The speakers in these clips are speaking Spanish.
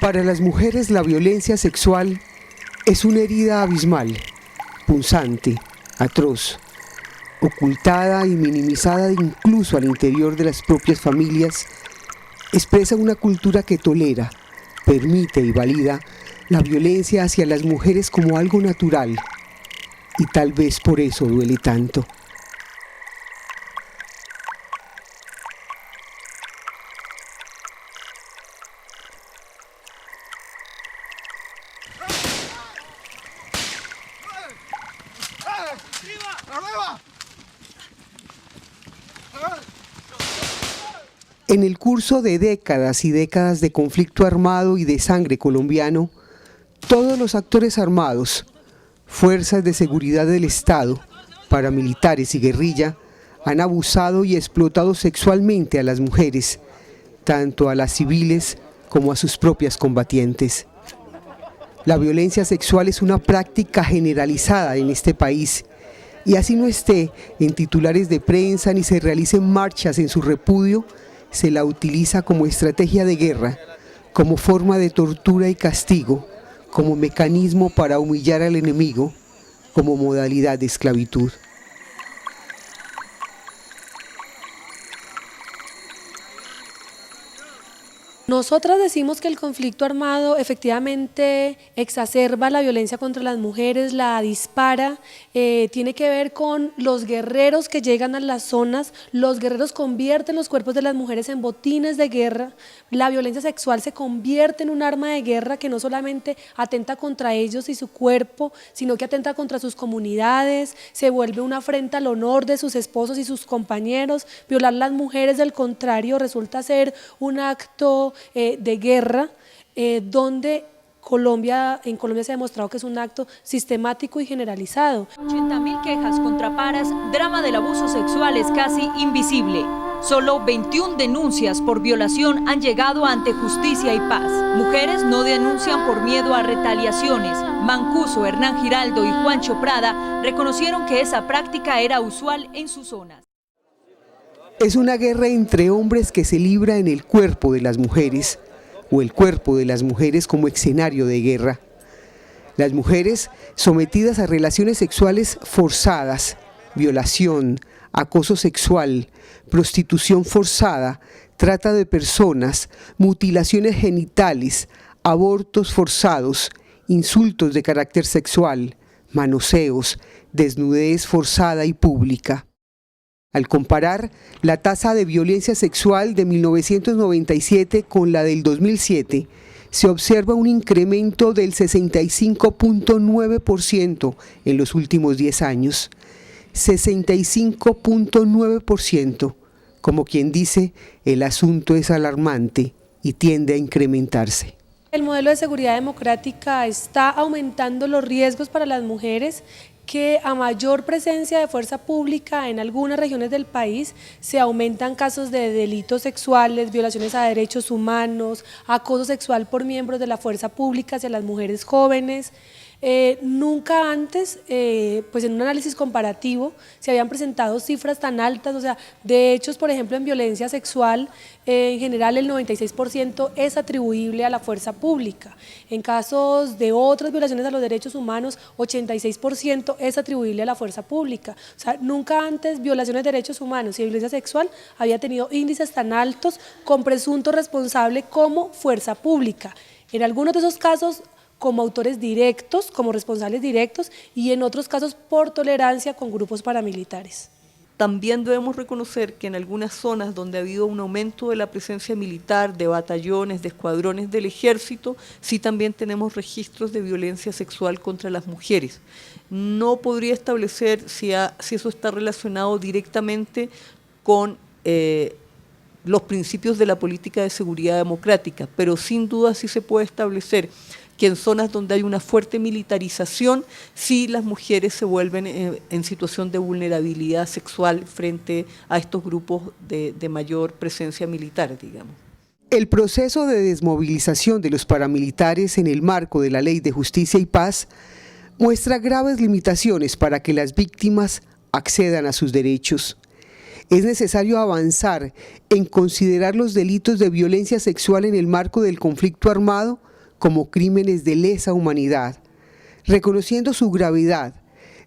Para las mujeres la violencia sexual es una herida abismal, punzante, atroz, ocultada y minimizada incluso al interior de las propias familias. Expresa una cultura que tolera, permite y valida la violencia hacia las mujeres como algo natural, y tal vez por eso duele tanto. En el curso de décadas y décadas de conflicto armado y de sangre colombiano, todos los actores armados, fuerzas de seguridad del Estado, paramilitares y guerrilla, han abusado y explotado sexualmente a las mujeres, tanto a las civiles como a sus propias combatientes. La violencia sexual es una práctica generalizada en este país, y así no esté en titulares de prensa ni se realicen marchas en su repudio, se la utiliza como estrategia de guerra, como forma de tortura y castigo, como mecanismo para humillar al enemigo, como modalidad de esclavitud. Nosotras decimos que el conflicto armado efectivamente exacerba la violencia contra las mujeres, la dispara, tiene que ver con los guerreros que llegan a las zonas, los guerreros convierten los cuerpos de las mujeres en botines de guerra, la violencia sexual se convierte en un arma de guerra que no solamente atenta contra ellos y su cuerpo, sino que atenta contra sus comunidades, se vuelve una afrenta al honor de sus esposos y sus compañeros. Violar a las mujeres, del contrario, resulta ser un acto de guerra, donde en Colombia se ha demostrado que es un acto sistemático y generalizado. 80.000 quejas contra paras, drama del abuso sexual es casi invisible. Solo 21 denuncias por violación han llegado ante Justicia y Paz. Mujeres no denuncian por miedo a retaliaciones. Mancuso, Hernán Giraldo y Juancho Prada reconocieron que esa práctica era usual en sus zonas. Es una guerra entre hombres que se libra en el cuerpo de las mujeres, o el cuerpo de las mujeres como escenario de guerra. Las mujeres sometidas a relaciones sexuales forzadas, violación, acoso sexual, prostitución forzada, trata de personas, mutilaciones genitales, abortos forzados, insultos de carácter sexual, manoseos, desnudez forzada y pública. Al comparar la tasa de violencia sexual de 1997 con la del 2007, se observa un incremento del 65.9% en los últimos 10 años. 65.9%, como quien dice, el asunto es alarmante y tiende a incrementarse. El modelo de seguridad democrática está aumentando los riesgos para las mujeres, que a mayor presencia de fuerza pública en algunas regiones del país se aumentan casos de delitos sexuales, violaciones a derechos humanos, acoso sexual por miembros de la fuerza pública hacia las mujeres jóvenes. Nunca antes, pues en un análisis comparativo, se habían presentado cifras tan altas, o sea, de hechos, por ejemplo, en violencia sexual, en general el 96% es atribuible a la fuerza pública. En casos de otras violaciones a los derechos humanos, 86% es atribuible a la fuerza pública. O sea, nunca antes violaciones de derechos humanos y violencia sexual había tenido índices tan altos con presunto responsable como fuerza pública. En algunos de esos casos, como autores directos, como responsables directos, y en otros casos por tolerancia con grupos paramilitares. También debemos reconocer que en algunas zonas donde ha habido un aumento de la presencia militar, de batallones, de escuadrones del ejército, sí también tenemos registros de violencia sexual contra las mujeres. No podría establecer si eso está relacionado directamente con los principios de la política de seguridad democrática, pero sin duda sí se puede establecer que en zonas donde hay una fuerte militarización, sí las mujeres se vuelven en situación de vulnerabilidad sexual frente a estos grupos de mayor presencia militar, digamos. El proceso de desmovilización de los paramilitares en el marco de la Ley de Justicia y Paz muestra graves limitaciones para que las víctimas accedan a sus derechos. Es necesario avanzar en considerar los delitos de violencia sexual en el marco del conflicto armado como crímenes de lesa humanidad, reconociendo su gravedad,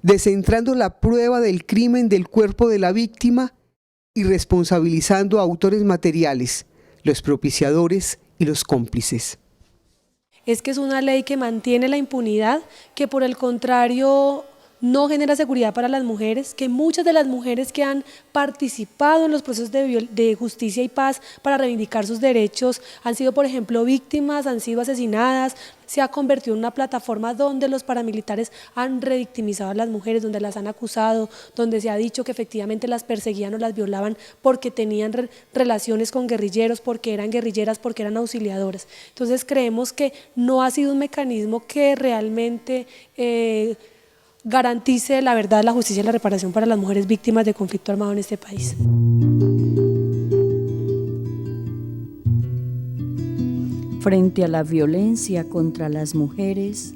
descentrando la prueba del crimen del cuerpo de la víctima y responsabilizando a autores materiales, los propiciadores y los cómplices. Es que es una ley que mantiene la impunidad, que por el contrario no genera seguridad para las mujeres, que muchas de las mujeres que han participado en los procesos de justicia y paz para reivindicar sus derechos han sido, por ejemplo, víctimas, han sido asesinadas. Se ha convertido en una plataforma donde los paramilitares han revictimizado a las mujeres, donde las han acusado, donde se ha dicho que efectivamente las perseguían o las violaban porque tenían relaciones con guerrilleros, porque eran guerrilleras, porque eran auxiliadoras. Entonces creemos que no ha sido un mecanismo que realmente garantice la verdad, la justicia y la reparación para las mujeres víctimas de conflicto armado en este país. Frente a la violencia contra las mujeres,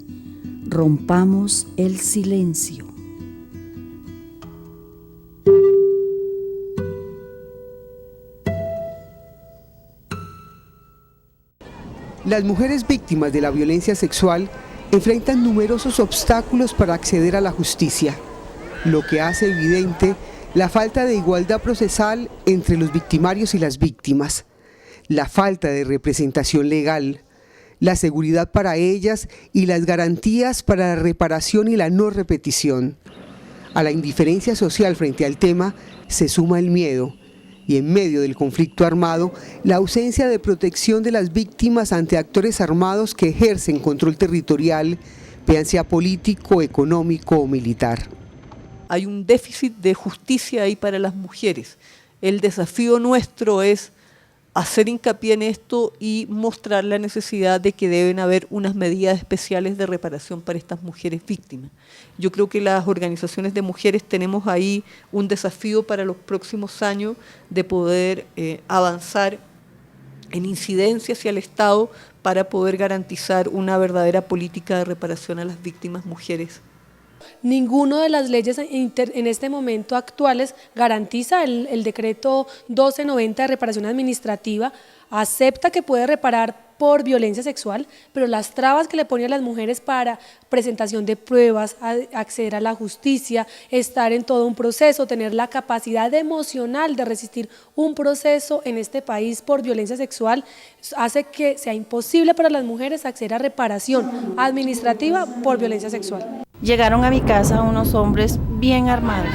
rompamos el silencio. Las mujeres víctimas de la violencia sexual enfrentan numerosos obstáculos para acceder a la justicia, lo que hace evidente la falta de igualdad procesal entre los victimarios y las víctimas, la falta de representación legal, la seguridad para ellas y las garantías para la reparación y la no repetición. A la indiferencia social frente al tema se suma el miedo y en medio del conflicto armado, la ausencia de protección de las víctimas ante actores armados que ejercen control territorial, bien sea político, económico o militar. Hay un déficit de justicia ahí para las mujeres. El desafío nuestro es hacer hincapié en esto y mostrar la necesidad de que deben haber unas medidas especiales de reparación para estas mujeres víctimas. Yo creo que las organizaciones de mujeres tenemos ahí un desafío para los próximos años de poder avanzar en incidencia hacia el Estado para poder garantizar una verdadera política de reparación a las víctimas mujeres. Ninguna de las leyes en este momento actuales garantiza. El decreto 1290 de reparación administrativa acepta que puede reparar por violencia sexual, pero las trabas que le ponen a las mujeres para presentación de pruebas, acceder a la justicia, estar en todo un proceso, tener la capacidad emocional de resistir un proceso en este país por violencia sexual, hace que sea imposible para las mujeres acceder a reparación administrativa por violencia sexual. Llegaron a mi casa unos hombres bien armados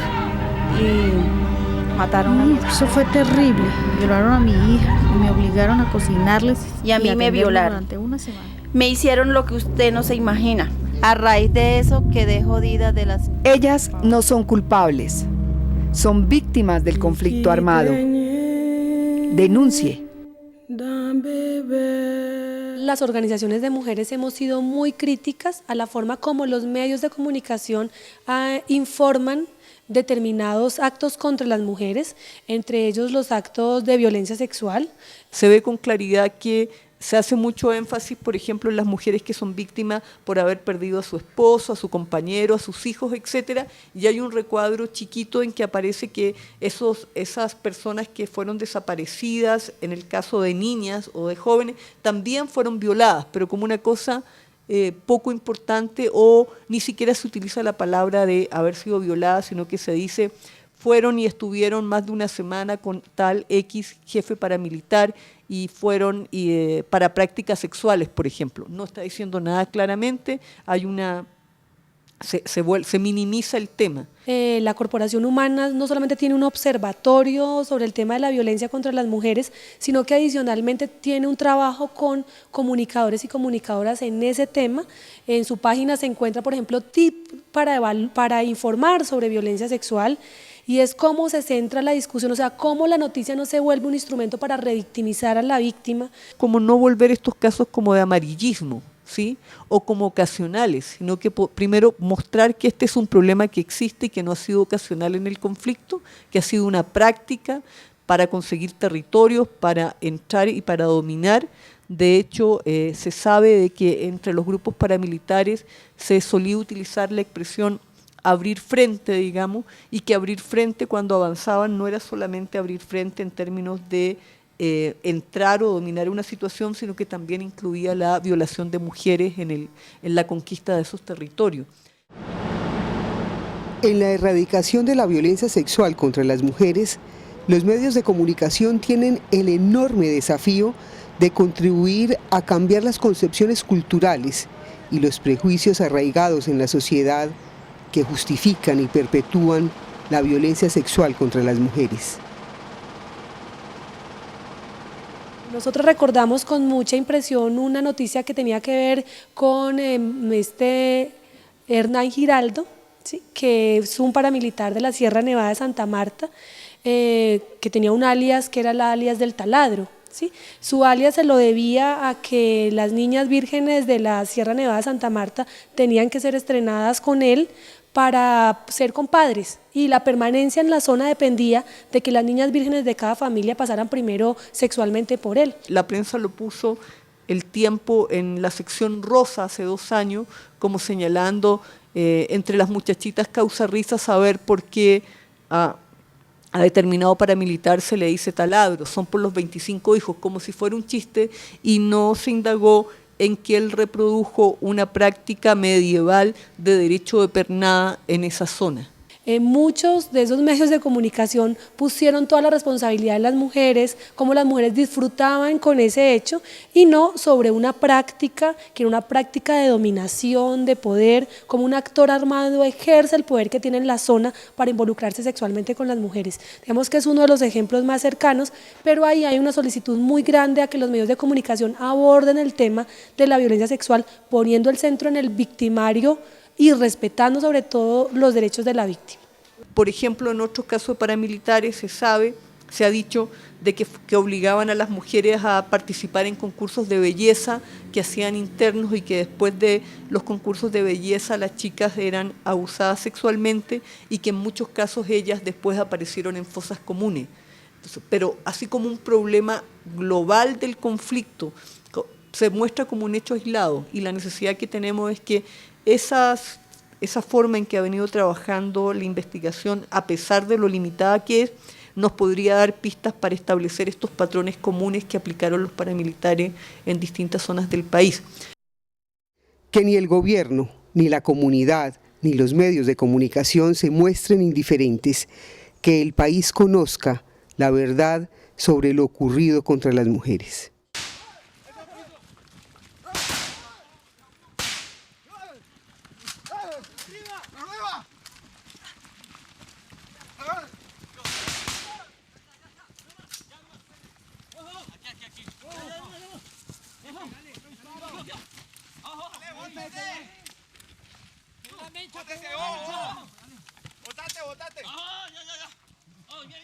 y mataron a mi hija. Eso fue terrible. Violaron a mi hija y me obligaron a cocinarles. Y a mí me violaron. Durante una semana. Me hicieron lo que usted no se imagina. A raíz de eso quedé jodida de las... Ellas no son culpables, son víctimas del conflicto armado. Denuncie. Las organizaciones de mujeres hemos sido muy críticas a la forma como los medios de comunicación informan determinados actos contra las mujeres, entre ellos los actos de violencia sexual. Se ve con claridad que se hace mucho énfasis, por ejemplo, en las mujeres que son víctimas por haber perdido a su esposo, a su compañero, a sus hijos, etcétera, y hay un recuadro chiquito en que aparece que esas personas que fueron desaparecidas, en el caso de niñas o de jóvenes, también fueron violadas, pero como una cosa poco importante, o ni siquiera se utiliza la palabra de haber sido violadas, sino que se dice fueron y estuvieron más de una semana con tal X jefe paramilitar y fueron para prácticas sexuales, por ejemplo. No está diciendo nada claramente, hay se minimiza el tema. La Corporación Humana no solamente tiene un observatorio sobre el tema de la violencia contra las mujeres, sino que adicionalmente tiene un trabajo con comunicadores y comunicadoras en ese tema. En su página se encuentra, por ejemplo, tips para informar sobre violencia sexual, y es cómo se centra la discusión, o sea, cómo la noticia no se vuelve un instrumento para revictimizar a la víctima. Como no volver estos casos como de amarillismo, ¿sí? O como ocasionales, sino que primero mostrar que este es un problema que existe y que no ha sido ocasional en el conflicto, que ha sido una práctica para conseguir territorios, para entrar y para dominar. De hecho, se sabe de que entre los grupos paramilitares se solía utilizar la expresión abrir frente, digamos, y que abrir frente cuando avanzaban no era solamente abrir frente en términos de entrar o dominar una situación, sino que también incluía la violación de mujeres en la conquista de esos territorios. En la erradicación de la violencia sexual contra las mujeres, los medios de comunicación tienen el enorme desafío de contribuir a cambiar las concepciones culturales y los prejuicios arraigados en la sociedad que justifican y perpetúan la violencia sexual contra las mujeres. Nosotros recordamos con mucha impresión una noticia que tenía que ver con Hernán Giraldo, ¿sí?, que es un paramilitar de la Sierra Nevada de Santa Marta, que tenía un alias que era el alias del taladro. ¿Sí? Su alias se lo debía a que las niñas vírgenes de la Sierra Nevada de Santa Marta tenían que ser estrenadas con él para ser compadres, y la permanencia en la zona dependía de que las niñas vírgenes de cada familia pasaran primero sexualmente por él. La prensa lo puso El Tiempo en la sección rosa hace 2 años, como señalando entre las muchachitas causa risa saber por qué a determinado paramilitar se le dice taladro, son por los 25 hijos, como si fuera un chiste, y no se indagó en que él reprodujo una práctica medieval de derecho de pernada en esa zona. Muchos de esos medios de comunicación pusieron toda la responsabilidad en las mujeres, cómo las mujeres disfrutaban con ese hecho, y no sobre una práctica que era una práctica de dominación, de poder, como un actor armado ejerce el poder que tiene en la zona para involucrarse sexualmente con las mujeres. Digamos que es uno de los ejemplos más cercanos, pero ahí hay una solicitud muy grande a que los medios de comunicación aborden el tema de la violencia sexual, poniendo el centro en el victimario y respetando sobre todo los derechos de la víctima. Por ejemplo, en otros casos de paramilitares se ha dicho de que obligaban a las mujeres a participar en concursos de belleza que hacían internos, y que después de los concursos de belleza las chicas eran abusadas sexualmente, y que en muchos casos ellas después aparecieron en fosas comunes. Entonces, pero así como un problema global del conflicto se muestra como un hecho aislado, y la necesidad que tenemos es que esa forma en que ha venido trabajando la investigación, a pesar de lo limitada que es, nos podría dar pistas para establecer estos patrones comunes que aplicaron los paramilitares en distintas zonas del país. Que ni el gobierno, ni la comunidad, ni los medios de comunicación se muestren indiferentes, que el país conozca la verdad sobre lo ocurrido contra las mujeres. ¡Botate! ¡Oh, ya! ¡Oh, bien!